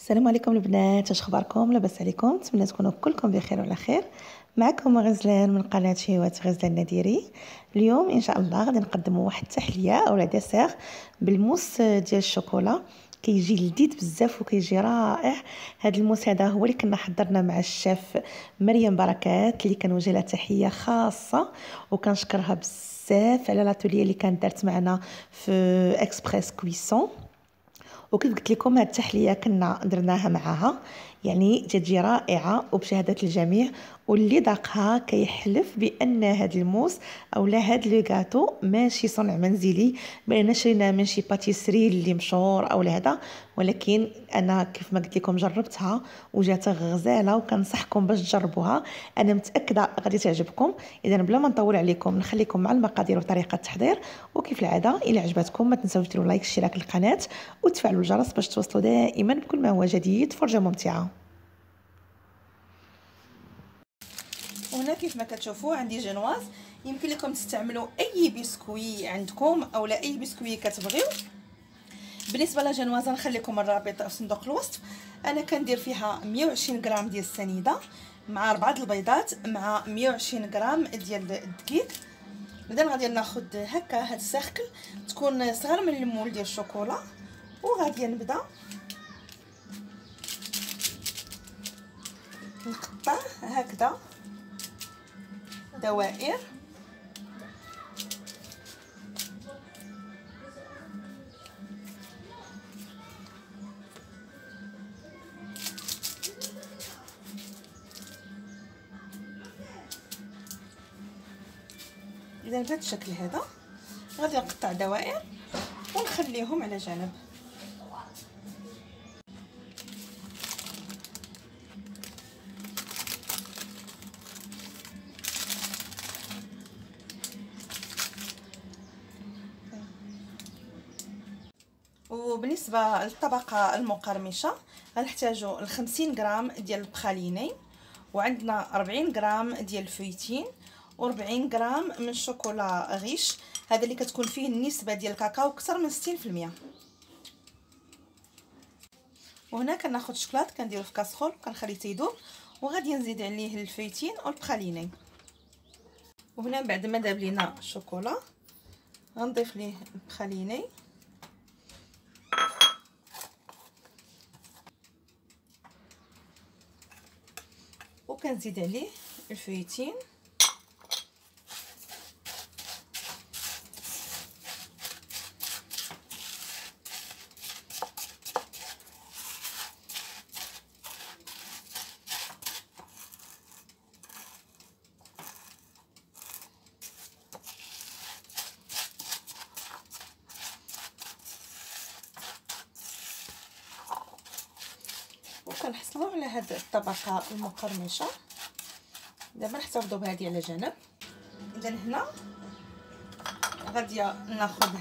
السلام عليكم البنات، اش اخباركم؟ لاباس عليكم؟ نتمنى تكونوا كلكم بخير وعلى خير. معكم غزلان من قناه شهوات غزلان الناديري. اليوم ان شاء الله غادي نقدموا واحد التحليه او ديسير بالموس ديال الشوكولا. كيجي لذيذ بزاف وكيجي رائع. هذا الموس هذا هو اللي كنا حضرنا مع الشيف مريم بركات، اللي كنوجه لها تحيه خاصه وكنشكرها بزاف على لاتولي اللي كانت دارت معنا في اكسبريس كويسون. وكيف قلت لكم هاد التحليه كنا درناها معاها، يعني تجي رائعه وبشهاده الجميع، واللي ذاقها كيحلف بان هاد الموس او لا هاد لو غاتو ماشي صنع منزلي، بان شرينا من شي باتيسري اللي مشهور او هذا، ولكن انا كيف ما قلت لكم جربتها وجات غزاله وكنصحكم باش تجربوها. انا متاكده غادي تعجبكم. اذا بلا ما نطول عليكم نخليكم مع المقادير وطريقه التحضير. وكيف العاده الى عجبتكم ما تنساوش ديروا لايك اشتراك للقناه وتفعلوا الجرس باش توصلوا دائما بكل ما هو جديد. فرجه ممتعه. وهنا كيف ما كتشوفوا عندي جنواز. يمكن لكم تستعملوا اي بسكوي عندكم او لا اي بسكوي كتبغيو. بالنسبه لجنواز نخليكم الرابط في صندوق الوصف. انا كندير فيها 120 غرام ديال السنيده مع 4 البيضات مع 120 غرام ديال الدقيق. اذا غادي ناخذ هكا هاد الساخكل تكون صغر من المول ديال الشوكولا، وغادي نبدا نقطع هكذا دوائر. اذا بهذا الشكل هذا غادي نقطع دوائر ونخليهم على جنب. وبالنسبه للطبقه المقرمشه غنحتاجوا 50 غرام ديال البخاليني، وعندنا 40 غرام ديال الفويتين، و40 غرام من الشوكولا غيش، هذا اللي كتكون فيه النسبه ديال الكاكاو اكثر من 60%. وهنا كناخذ الشوكولات كنديرو في كاسرول كنخليه تيذوب، وغادي نزيد عليه الفويتين والبخاليني. وهنا بعد ما داب لينا الشوكولا غنضيف ليه البخاليني وكنزيد عليه الفويتين وكنحصلوا على هاد الطبقه المقرمشه. دابا نحتفظوا بهذه على جنب. اذا هنا غادي ناخذ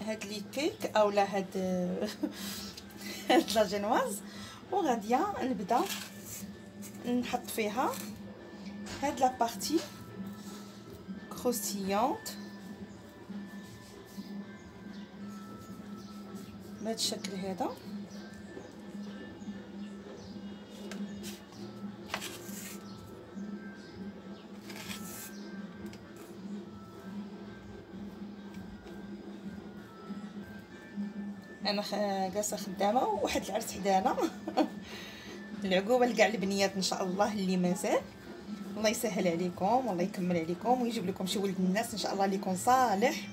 هاد لي كيك اولا هاد لا جينواز، وغادي نبدا نحط فيها هاد لا بارتي كروستيونط بهذا الشكل هذا. انا جالسه خدامه وواحد العرس حدانا العقوبه لكاع البنيات ان شاء الله اللي مازال. الله يسهل عليكم والله يكمل عليكم ويجيب لكم شي ولد الناس ان شاء الله اللي يكون صالح.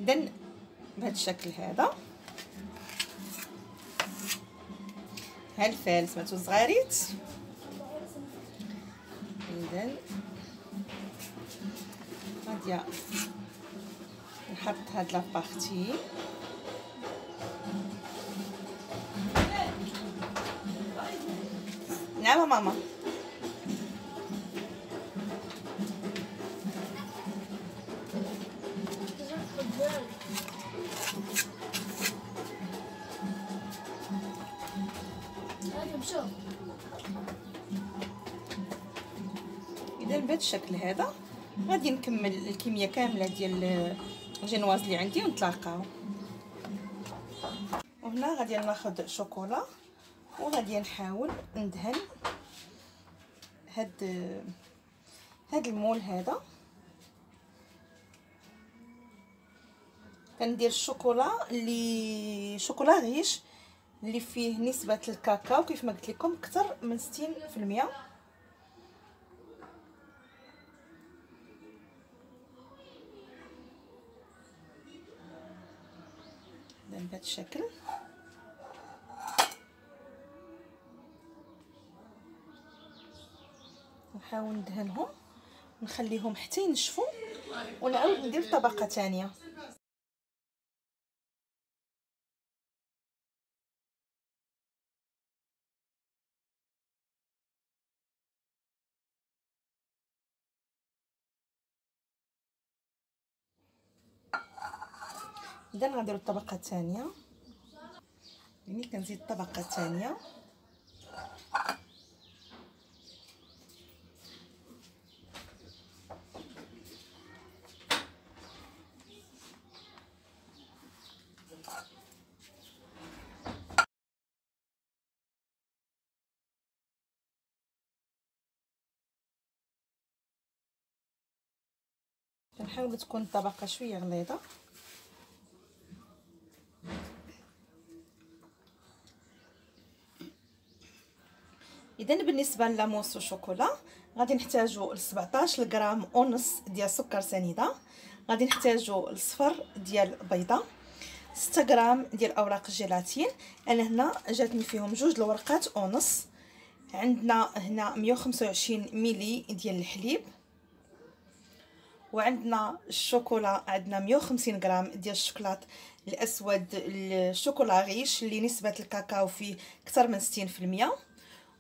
اذا بهذا الشكل هذا ها الفال سمعتو صغاريت. اذا غادي نحط هاد لابارتي نعم ماما. اذا بهذا الشكل هذا غادي نكمل الكميه كامله ديال الجينواز اللي عندي ونتلاقاو. وهنا غادي ناخذ شوكولا وغادي نحاول ندهن هاد المول هذا. كندير الشوكولا اللي شوكولا غيش اللي فيه نسبه الكاكاو كيف ما قلت لكم اكثر من 60%. بهذا الشكل. نحاول ندهنهم نخليهم حتى ينشفوا ونعاود ندير طبقه ثانيه. اذا غنديروا الطبقه الثانيه، يعني كنزيد الطبقه الثانيه. كنحاول تكون الطبقه شويه غليظه. اذا بالنسبه للاموس والشوكولا غادي نحتاجوا 17 غرام ونص ديال السكر سنيده، غادي نحتاجوا الصفر ديال البيضه، 6 غرام ديال اوراق الجيلاتين. انا هنا جاتني فيهم جوج الورقات ونص. عندنا هنا 125 ملي ديال الحليب، وعندنا الشوكولا عندنا 150 غرام ديال الشوكولات الاسود الشوكولا غيش اللي نسبه الكاكاو فيه اكثر من 60%.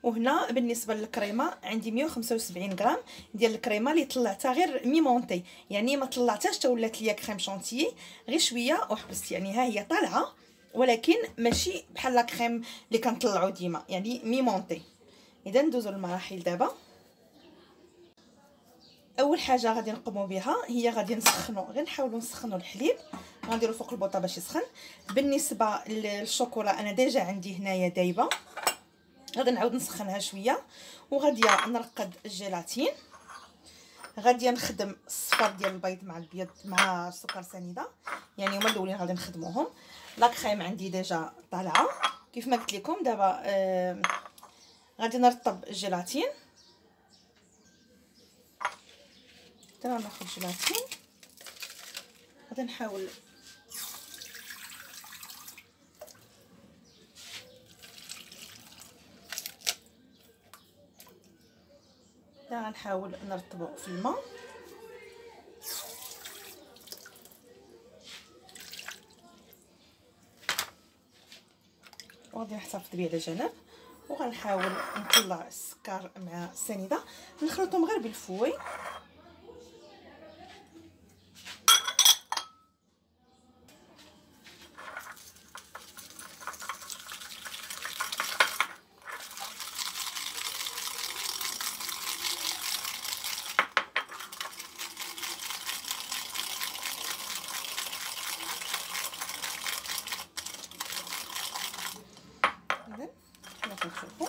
وهنا بالنسبه للكريمه عندي 175 غرام ديال الكريمه اللي طلعتها غير ميمونتي، يعني ما طلعتهاش حتى ولات ليا كريم شونتيي، غير شويه وحبست. يعني ها هي طالعه ولكن ماشي بحال لا كريم اللي كنطلعو ديما، يعني ميمونتي. اذا ندوزو للمراحل دابا. اول حاجه غادي نقوموا بها هي غادي نسخنوا، غير نحاولوا نسخنوا الحليب، غنديروا فوق البوطه باش يسخن. بالنسبه للشوكولا انا ديجا عندي هنايا دايبه، غادي نعاود نسخنها شويه وغادي نرقد الجيلاتين. غادي نخدم الصفر ديال البيض مع البيض مع السكر سنيده، يعني هما الاولين غادي نخدموهم. لا كريم عندي ديجا طالعه كيف ما قلت لكم. دابا غادي نرطب الجيلاتين. دابا ناخذ الجيلاتين غادي نحاول غنحاول نرطبو في الماء. وغادي نحتفظ به على جنب، وغنحاول نطلع السكر مع السنيده نخلطهم غير بالفوي. اذا كما كتشوفوا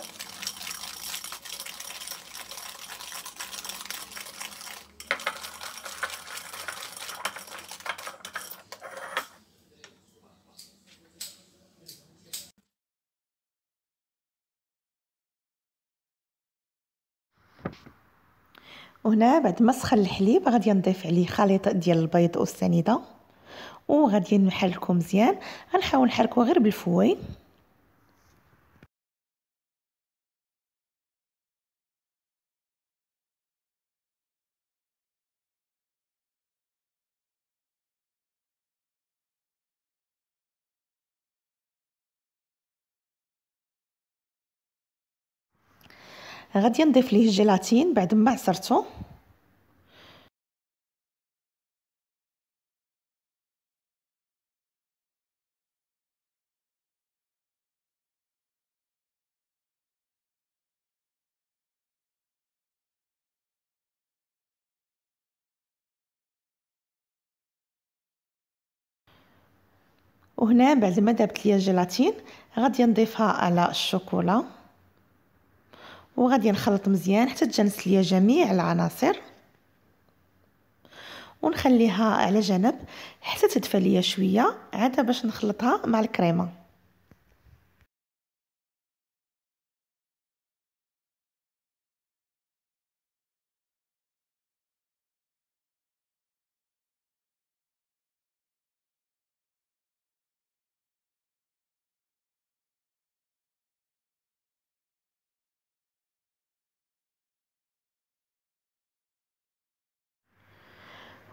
وهنا بعد ما سخن الحليب غادي نضيف عليه خليط ديال البيض والسنيده وغادي نحركو مزيان. غنحاول نحركو غير بالفوي. غادي نضيف ليه الجيلاتين بعد ما عصرته. وهنا بعد ما دابت ليا الجيلاتين غادي نضيفها على الشوكولا وغادي نخلط مزيان حتى تجانس ليا جميع العناصر، ونخليها على جنب حتى تدفى ليا شويه عاد باش نخلطها مع الكريمه.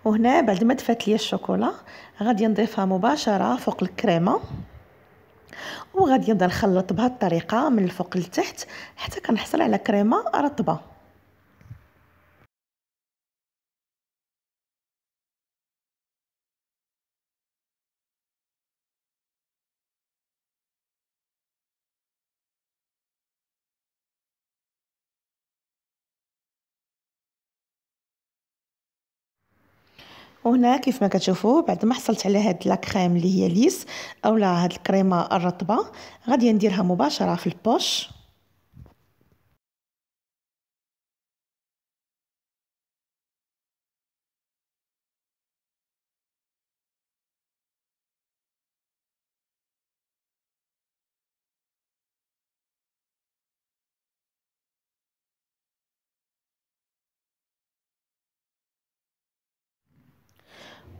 وهنا بعد ما دفات ليا الشوكولا غادي نضيفها مباشره فوق الكريمه، وغادي نبدا نخلط بهذه الطريقه من الفوق للتحت حتى كنحصل على كريمه رطبه. وهنا كيف ما كتشوفوا بعد ما حصلت على هاد لا كريم اللي هي ليس اولا هاد الكريمه الرطبه غادي نديرها مباشره في البوش.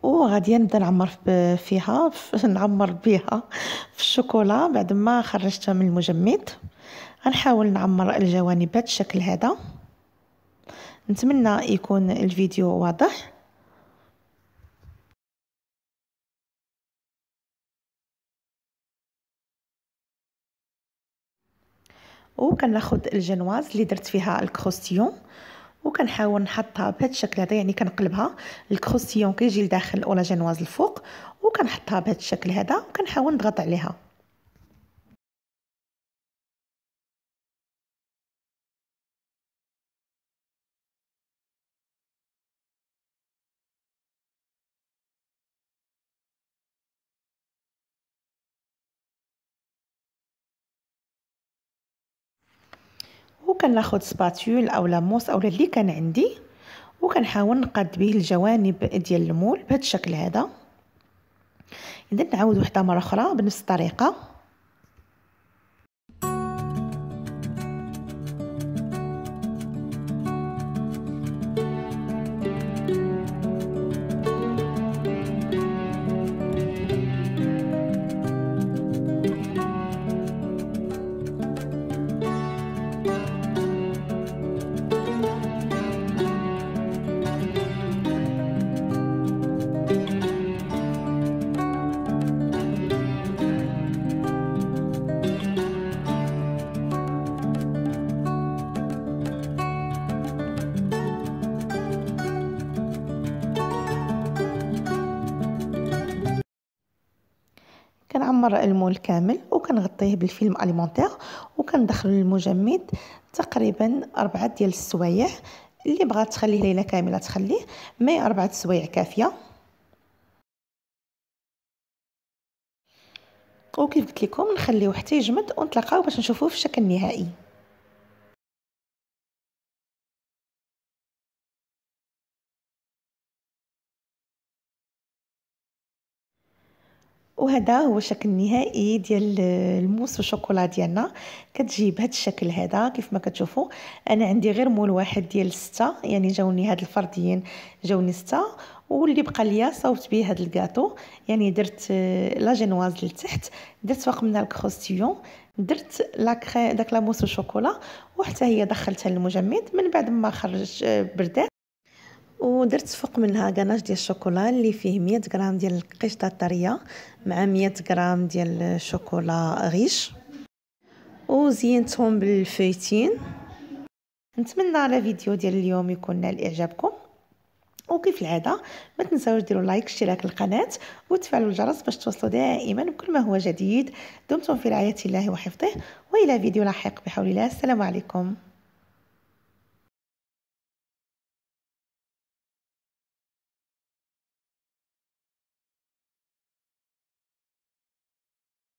وغادي نبدا نعمر بها في الشوكولا بعد ما خرجتها من المجمد. غنحاول نعمر الجوانب بهذا الشكل هذا. نتمنى يكون الفيديو واضح. وكناخذ الجنواز اللي درت فيها الكروستيون وكنحاول نحطها بهذا الشكل هذا، يعني كنقلبها الكروستيون كيجي لداخل ولا جنواز الفوق، وكنحطها بهذا الشكل هذا وكنحاول نضغط عليها. وكناخذ سباتول اولا موس اولا اللي كان عندي وكنحاول نقاد به الجوانب ديال المول بهذا الشكل هذا. اذا نعاود وحده مره اخرى بنفس الطريقه. كنعمر المول كامل وكنغطيه بالفيلم اليمونتير وكندخل المجمد تقريبا 4 ديال السوايع. اللي بغات تخليه ليله كامله تخليه، مي 4 سوايع كافيه. وكيف قلت لكم نخليوه حتى يجمد ونتلاقاو باش نشوفوه في الشكل النهائي. وهذا هو الشكل النهائي ديال الموس والشوكولا ديالنا. كتجي بهذا الشكل هذا كيف ما كتشوفوا. انا عندي غير مول واحد ديال 6، يعني جاوني هاد الفرديين جاوني 6، واللي بقى ليا صوبت به هاد الكاطو. يعني درت لا جينواز لتحت، درت فوق منها الكروستيون، درت داك لا موس والشوكولا، وحتى هي دخلتها للمجمد من بعد ما خرج بردات. ودرت فوق منها غناش ديال الشوكولا اللي فيه 100 غرام ديال القشطه الطريه مع 100 غرام ديال الشوكولا غيش، وزينتهم بالفيتين. نتمنى على فيديو ديال اليوم يكون نال اعجابكم، وكيف العاده ما تنساوش ديروا لايك اشتراك القناه وتفعلوا الجرس باش توصلوا دائما بكل ما هو جديد. دمتم في رعايه الله وحفظه، والى فيديو لاحق بحول الله. السلام عليكم.